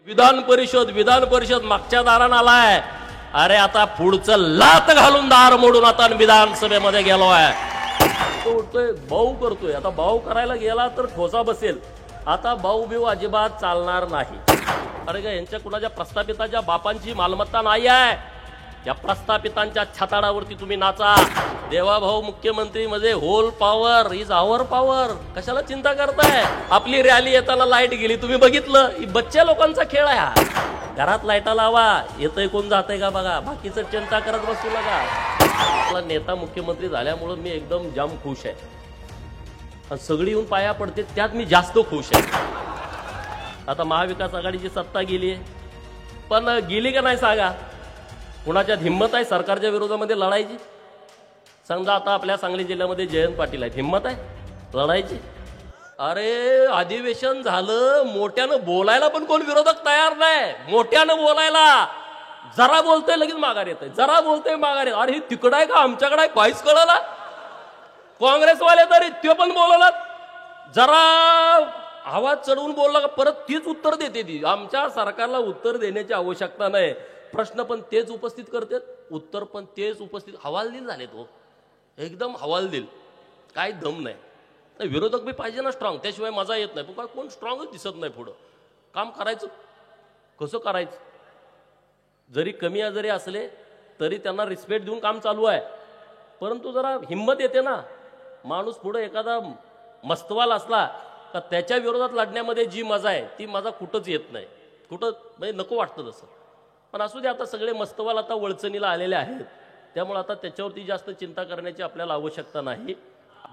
विधान परिषद मागच्या दारानं आलाय. अरे आता पुढचं लात घालून दार मोडून आता विधानसभेमध्ये गेलोय. तो उठतोय भाऊ करतोय. आता भाऊ करायला गेला तर ठोसा बसेल. आता भाऊ बिऊ अजिबात चालणार नाही. अरे का यांच्या कुणाच्या प्रस्थापिताच्या बापांची मालमत्ता नाही आहे. या प्रस्थापितांच्या छताडावरती तुम्ही नाचा. देवाभाऊ मुख्यमंत्री मध्ये whole power is our power. कशाला चिंता करताय? आपली रॅली येताना लाईट गेली तुम्ही बघितलं. ही बच्च्या लोकांचा खेळ आहे हा. घरात लाईटा लावा. येतंय कोण जातंय का बघा. बाकीचं चिंता करत बसू नका. आपला नेता मुख्यमंत्री झाल्यामुळे मी एकदम जाम खुश आहे. आणि सगळी येऊन पाया पडते त्यात मी जास्त खुश आहे. आता महाविकास आघाडीची सत्ता गेली पण गेली का नाही सांगा. कुणाच्यात हिंमत आहे सरकारच्या विरोधामध्ये लढायची? समजा आता आपल्या सांगली जिल्ह्यामध्ये जयंत पाटील आहेत. हिंमत आहे लढायची? अरे अधिवेशन झालं मोठ्यानं बोलायला पण कोण विरोधक तयार नाही. मोठ्यानं बोलायला जरा बोलतोय लगेच माघार येतोय. जरा बोलतोय माघार येत. अरे हे तिकडं आहे का आमच्याकडे आहे काहीच कळलं. काँग्रेसवाले तरी ते पण बोलला जरा आवाज चढवून बोलला का परत तीच उत्तर देते. ती आमच्या सरकारला उत्तर देण्याची आवश्यकता नाही. प्रश्न पण तेच उपस्थित करतात. उत्तर पण तेच उपस्थित. हवालदिल झाले तो एकदम हवालदिल. काय दम नाही. विरोधक बी पाहिजे ना स्ट्रॉंग. त्याशिवाय मजा येत नाही. पण कोण स्ट्रॉंगच दिसत नाही. पुढं काम करायचं कसं करायचं. जरी कमी आजारी असले तरी त्यांना रिस्पेक्ट देऊन काम चालू आहे. परंतु जरा हिंमत येते ना. माणूस पुढे एखादा मस्तवाल असला का त्याच्या विरोधात लढण्यामध्ये जी मजा आहे ती मजा कुठंच येत नाही. कुठं म्हणजे नको वाटतं तसं. पण असू दे. आता सगळे मस्तवाल आता वळचणीला आलेले आहेत. त्यामुळे आता त्याच्यावरती जास्त चिंता करण्याची आपल्याला आवश्यकता नाही.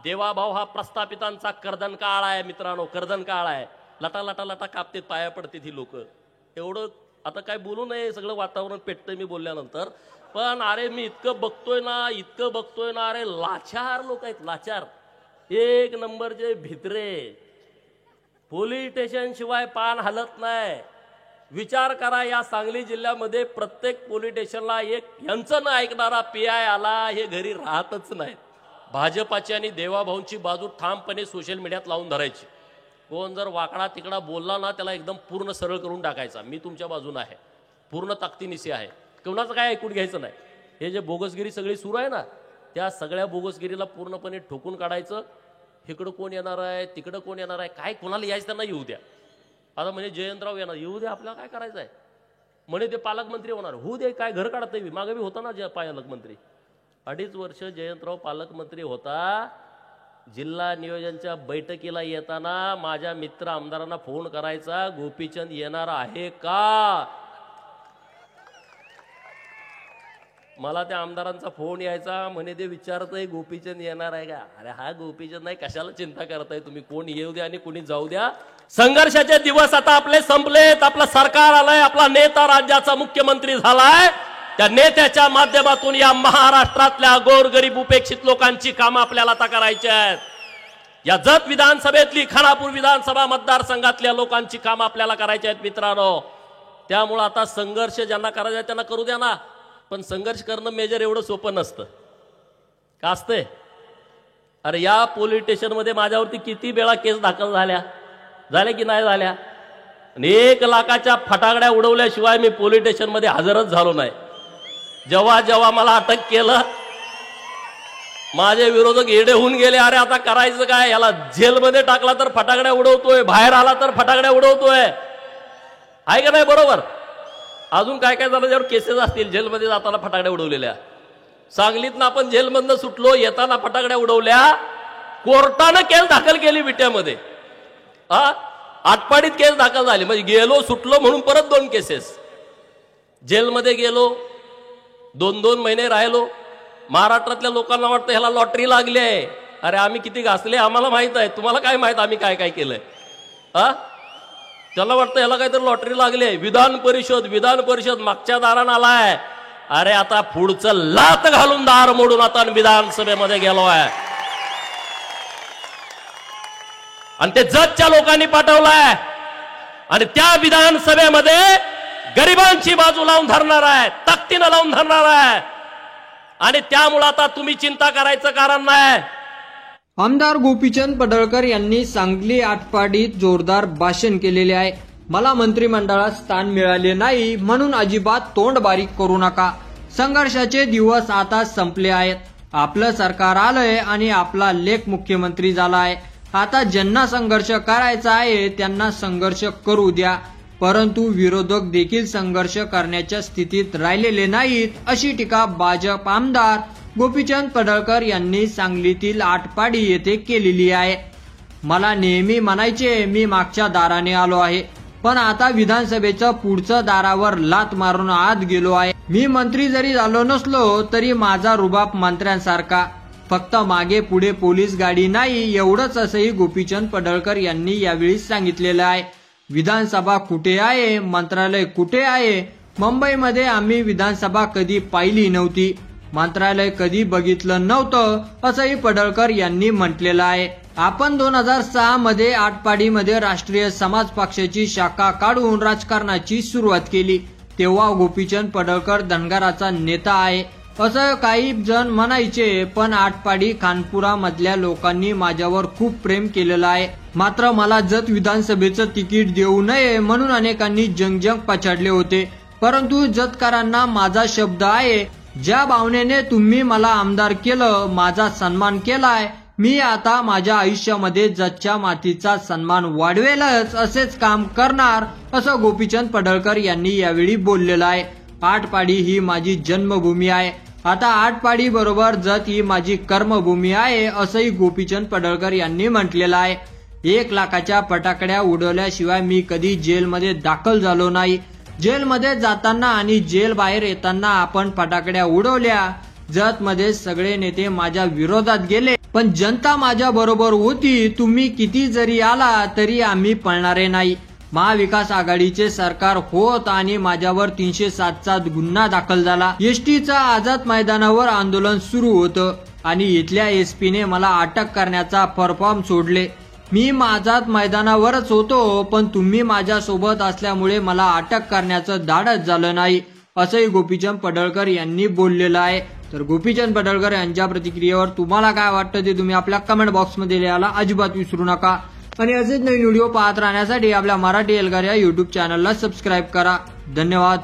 देवाभाऊ हा प्रस्थापितांचा कर्दन काळ आहे मित्रांनो. कर्दन काळ आहे. लटा लटा लटा कापतेत पाया पडतेत ही लोक. एवढं आता काय बोलू नये. सगळं वातावरण पेटतंय मी बोलल्यानंतर. पण अरे मी इतकं बघतोय ना अरे लाचार लोक आहेत. लाचार एक नंबरचे भित्रे. पोलीस स्टेशन शिवाय पान हलत नाही. विचार करा या सांगली जिल्ह्यामध्ये प्रत्येक पोलीस स्टेशनला एक यांचं न ऐकणारा पीआय आला हे घरी राहतच नाही. भाजपाची आणि देवाभाऊंची बाजू ठामपणे सोशल मीडियात लावून धरायची. कोण जर वाकडा तिकडा बोलला ना त्याला एकदम पूर्ण सरळ करून टाकायचा. मी तुमच्या बाजूने आहे. पूर्ण ताकदीनिशी आहे. कोणाचं काय ऐकून घ्यायचं नाही. हे जे बोगसगिरी सगळी सुरू आहे ना त्या सगळ्या बोगसगिरीला पूर्णपणे ठोकून काढायचं. इकडं कोण येणार आहे तिकडं कोण येणार आहे काय कोणाला यायचं त्यांना येऊ द्या. आता म्हणजे जयंतराव येणार येऊ द्या. आपल्याला काय करायचं आहे. म्हणे ते पालकमंत्री होणार होऊ दे. काय घर काढत नाही. मागे बी होता ना पालकमंत्री. 2.5 वर्ष जयंतराव पालकमंत्री होता. जिल्हा नियोजनच्या बैठकीला येताना माझ्या मित्र आमदारांना फोन करायचा गोपीचंद येणार आहे का. मला त्या आमदारांचा फोन यायचा. म्हणे ते विचारतय गोपीचंद येणार आहे का. अरे हा गोपीचंद नाही. कशाला चिंता करताय तुम्ही. कोण येऊ द्या आणि कोणी जाऊ द्या. संघर्षाचे दिवस आता आपले संपलेत. आपलं सरकार आलंय. आपला नेता राज्याचा मुख्यमंत्री झालाय. त्या नेत्याच्या माध्यमातून या महाराष्ट्रातल्या गोरगरीब उपेक्षित लोकांची कामं आपल्याला आता करायची आहेत. या जत विधानसभेतली खानापूर विधानसभा मतदारसंघातल्या लोकांची कामं आपल्याला करायची आहेत मित्रांनो. त्यामुळे आता संघर्ष ज्यांना करायचा आहे त्यांना करू द्या ना. पण संघर्ष करणं मेजर एवढं सोपं नसतं का असतंय. अरे या पोलीस स्टेशनमध्ये माझ्यावरती किती वेळा केस दाखल झाल्या की नाही झाल्या. 1 लाखाच्या फटाकड्या उडवल्याशिवाय मी पोलीस स्टेशनमध्ये हजरच झालो नाही. जेव्हा मला अटक केलं माझे विरोधक येडे होऊन गेले. अरे आता करायचं काय. याला जेलमध्ये टाकला तर फटाकड्या उडवतोय. बाहेर आला तर फटाकड्या उडवतोय. आहे का नाही बरोबर. अजून काय काय झालं ज्यावर केसेस असतील. जेलमध्ये जाताना फटाकड्या उडवलेल्या. सांगलीतनं आपण जेलमधनं सुटलो येताना फटाकड्या उडवल्या. कोर्टानं केस दाखल केली विट्यामध्ये. आटपाडीत केस दाखल झाली. म्हणजे गेलो सुटलो म्हणून परत 2 केसेस. जेलमध्ये गेलो 2-2 महिने राहिलो. महाराष्ट्रातल्या लोकांना वाटतं ह्याला लॉटरी लागली आहे. अरे आम्ही किती घासले आम्हाला माहित आहे. तुम्हाला काय माहित आम्ही काय काय केलंय. त्याला वाटतं ह्याला काहीतरी लॉटरी लागली आहे. विधान परिषद मागच्या दारानं आलाय. अरे आता पुढचं लात घालून दार मोडून आता विधानसभेमध्ये गेलोय. आणि ते जतच्या लोकांनी पाठवलाय. आणि त्या विधानसभेमध्ये गरिबांची बाजू लावून धरणार आहे. ताकदीनं लावून धरणार आहे. आणि त्यामुळे आता तुम्ही चिंता करायचं कारण नाही. आमदार गोपीचंद पडळकर यांनी सांगली आटपाडीत जोरदार भाषण केलेले आहे. मला मंत्रिमंडळात स्थान मिळाले नाही म्हणून अजिबात तोंड बारीक करू नका. संघर्षाचे दिवस आता संपले आहेत. आपलं सरकार आलंय आणि आपला लेख मुख्यमंत्री झालाय. आता ज्यांना संघर्ष करायचा आहे त्यांना संघर्ष करू द्या, परंतु विरोधक देखील संघर्ष करण्याच्या स्थितीत राहिलेले नाहीत, अशी टीका भाजप आमदार गोपीचंद पडळकर यांनी सांगलीतील आटपाडी येथे केलेली आहे. मला नेहमी म्हणायचे मी मागच्या दाराने आलो आहे, पण आता विधानसभेचं पुढचं दारावर लात मारून आत गेलो आहे. मी मंत्री जरी झालो नसलो तरी माझा रुबाब मंत्र्यांसारखा, फक्त मागे पुढे पोलीस गाडी नाही एवढंच, असंही गोपीचंद पडळकर यांनी यावेळी सांगितलेलं आहे. विधानसभा कुठे आहे, मंत्रालय कुठे आहे? मुंबईमध्ये आम्ही विधानसभा कधी पाहिली नव्हती, मंत्रालय कधी बघितलं नव्हतं, असंही पडळकर यांनी म्हटलेलं आहे. आपण 2006 मध्ये आटपाडीमध्ये राष्ट्रीय समाज पक्षाची शाखा काढून राजकारणाची सुरुवात केली. तेव्हा गोपीचंद पडळकर धनगराचा नेता आहे असं काही जण म्हणायचे, पण आटपाडी खानपुरा मधल्या लोकांनी माझ्यावर खूप प्रेम केलेलं आहे. मात्र मला जत विधानसभेचं तिकीट देऊ नये म्हणून अनेकांनी जंग पछाडले होते, परंतु जतकरांना माझा शब्द आहे, ज्या भावनेने तुम्ही मला आमदार केलं, माझा सन्मान केलाय, मी आता माझ्या आयुष्यामध्ये जतच्या मातीचा सन्मान वाढवेलच, असेच काम करणार, असं गोपीचंद पडळकर यांनी यावेळी बोललेलं आहे. आटपाडी ही माझी जन्मभूमी आहे, आता आटपाडी बरोबर जत ही माझी कर्मभूमी आहे, असंही गोपीचंद पडळकर यांनी म्हटलेलं आहे. 1 लाखाच्या फटाकड्या उडवल्याशिवाय मी कधी जेलमध्ये दाखल झालो नाही. जेलमध्ये जाताना आणि जेल बाहेर येताना आपण फटाकड्या उडवल्या. जत मध्ये सगळे नेते माझ्या विरोधात गेले, पण जनता माझ्या बरोबर होती. तुम्ही किती जरी आला तरी आम्ही पळणारे नाही. महाविकास आघाडीचे सरकार होत आणि माझ्यावर 307चा गुन्हा दाखल झाला. एसटीचा आझाद मैदानावर आंदोलन सुरू होतं आणि इथल्या एसपीने मला अटक करण्याचा परफॉर्म सोडले. मी आझाद मैदानावरच होतो, पण तुम्ही माझ्या सोबत असल्यामुळे मला अटक करण्याचं धाडस झालं नाही, असंही गोपीचंद पडळकर यांनी बोललेलं आहे. तर गोपीचंद पडळकर यांच्या प्रतिक्रियेवर तुम्हाला काय वाटतं ते तुम्ही आपल्या कमेंट बॉक्समध्ये लिहायला अजिबात विसरू नका. आणि असेच नवीन व्हिडिओ पाहत राहण्यासाठी आपल्या मराठी एल्गार या युट्यूब चॅनलला सबस्क्राईब करा. धन्यवाद.